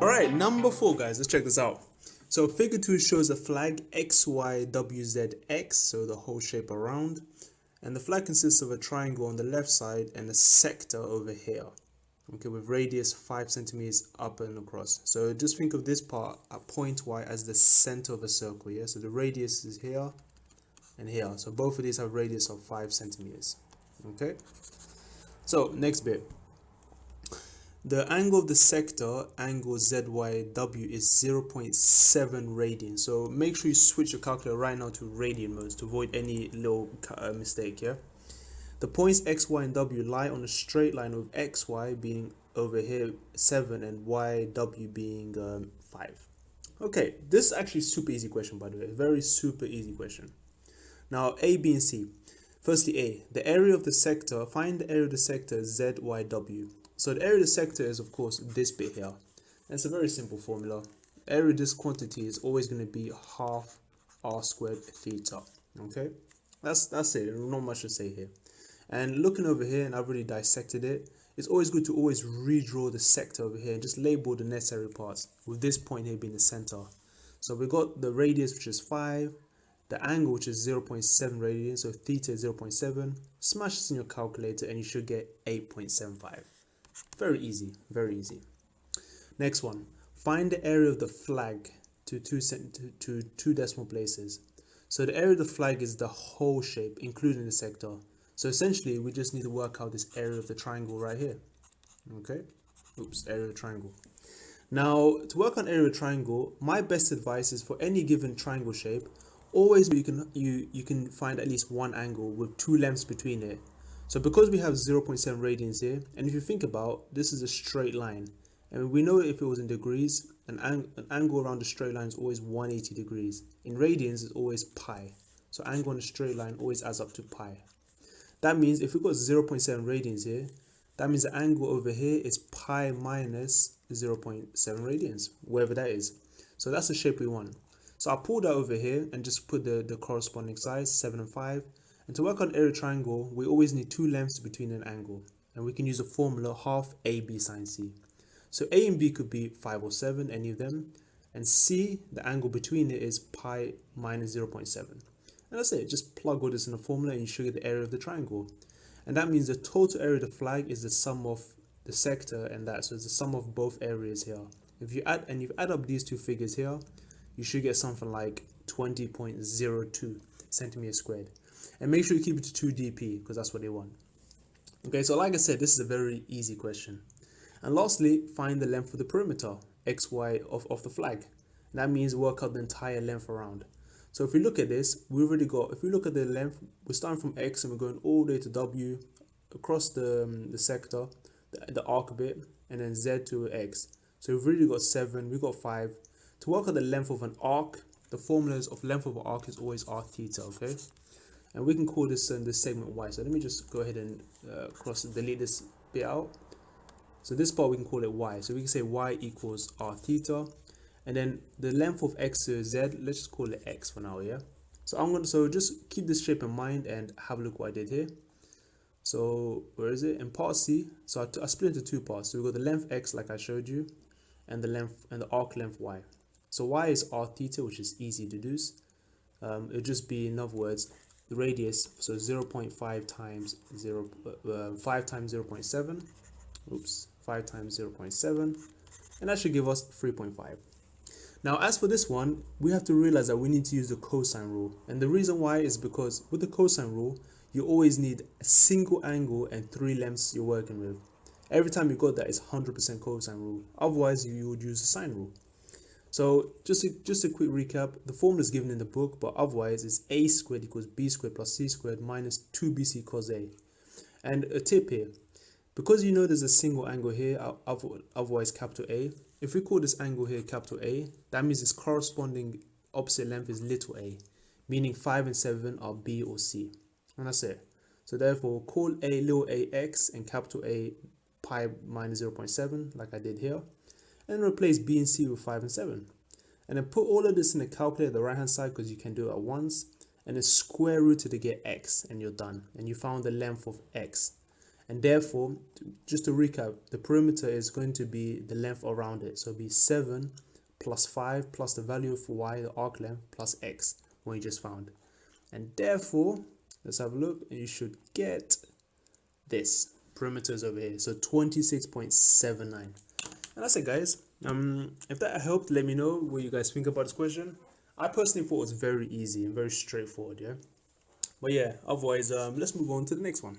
Alright, number 4 guys, let's check this out. So figure 2 shows a flag XYWZX, so the whole shape around, and the flag consists of a triangle on the left side and a sector over here, okay, with radius 5 centimeters up and across. So just think of this part at point Y as the center of a circle, yeah? So the radius is here and here, so both of these have radius of 5 centimeters, okay? So next bit. The angle of the sector, angle ZYW, is 0.7 radian. So make sure you switch your calculator right now to radian modes to avoid any little mistake here. The points X, Y, and W lie on a straight line with XY being over here 7 and YW being 5. Okay, this is actually a super easy question, by the way. Very super easy question. Now, A, B, and C. Firstly, A. The area of the sector. Find the area of the sector ZYW. So the area of the sector is, of course, this bit here. And it's a very simple formula. Area of this quantity is always going to be half r squared theta. Okay, that's it. There's not much to say here. And looking over here, and I've already dissected it, it's always good to always redraw the sector over here and just label the necessary parts, with this point here being the center. So we got the radius, which is 5, the angle, which is 0.7 radian, so theta is 0.7. Smash this in your calculator and you should get 8.75. Very easy, very easy. Next one, find the area of the flag to two decimal places. So the area of the flag is the whole shape, including the sector. So essentially, we just need to work out this area of the triangle right here. Okay, oops, area of the triangle. Now, to work on area of the triangle, my best advice is for any given triangle shape, always you can find at least one angle with 2 lengths between it. So because we have 0.7 radians here, and if you think about, this is a straight line, and we know if it was in degrees, an angle around the straight line is always 180 degrees. In radians, it's always pi. So angle on a straight line always adds up to pi. That means if we've got 0.7 radians here, that means the angle over here is pi minus 0.7 radians, wherever that is. So that's the shape we want. So I'll pull that over here and just put the corresponding size, 7 and 5. And to work on area triangle, we always need 2 lengths between an angle. And we can use the formula half AB sine C. So A and B could be 5 or 7, any of them. And C, the angle between it is pi minus 0.7. And that's it. Just plug all this in the formula and you should get the area of the triangle. And that means the total area of the flag is the sum of the sector and that. So it's the sum of both areas here. If you add up these 2 figures here, you should get something like 20.02 centimeters squared. And make sure you keep it to 2 dp because that's what they want. Okay, so like I said, this is a very easy question. And lastly, find the length of the perimeter, xy of the flag. And that means work out the entire length around. So if we look at this, we already got, if we look at the length, we're starting from x and we're going all the way to w, across the sector, the arc bit, and then z to x. So we've already got 7, we've got 5. To work out the length of an arc, the formulas of length of an arc is always r theta, okay? And we can call this segment y. So let me just go ahead and delete this bit out. So this part we can call it y. So we can say y equals r theta. And then the length of x to z, let's just call it x for now, yeah? So just keep this shape in mind and have a look what I did here. So where is it? In part C, so I split into 2 parts. So we got the length x like I showed you, and the length and the arc length y. So y is r theta, which is easy to deduce. It'll just be, in other words, the radius, so 0.5 times 5 times 0.7, oops, 5 times 0.7, and that should give us 3.5. Now, as for this one, we have to realize that we need to use the cosine rule. And the reason why is because with the cosine rule, you always need a single angle and 3 lengths you're working with. Every time you got that, it's 100% cosine rule. Otherwise, you would use the sine rule. So just a quick recap, the formula is given in the book, but otherwise it's a squared equals b squared plus c squared minus 2bc cos a. And a tip here, because you know there's a single angle here, otherwise capital A, if we call this angle here capital A, that means its corresponding opposite length is little a, meaning 5 and 7 are b or c. And that's it. So therefore, call a little a x and capital A pi minus 0.7, like I did here. And replace b and c with 5 and 7. And then put all of this in the calculator at the right hand side because you can do it at once. And then square root it to get x and you're done. And you found the length of x. And therefore, just to recap, the perimeter is going to be the length around it. So it'll be 7 plus 5 plus the value of y, the arc length, plus x, what you just found. And therefore, let's have a look, and you should get this. Perimeter is over here, so 26.79. And that's it, guys. If that helped, let me know what you guys think about this question. I personally thought it was very easy and very straightforward, yeah. But yeah, otherwise, let's move on to the next one.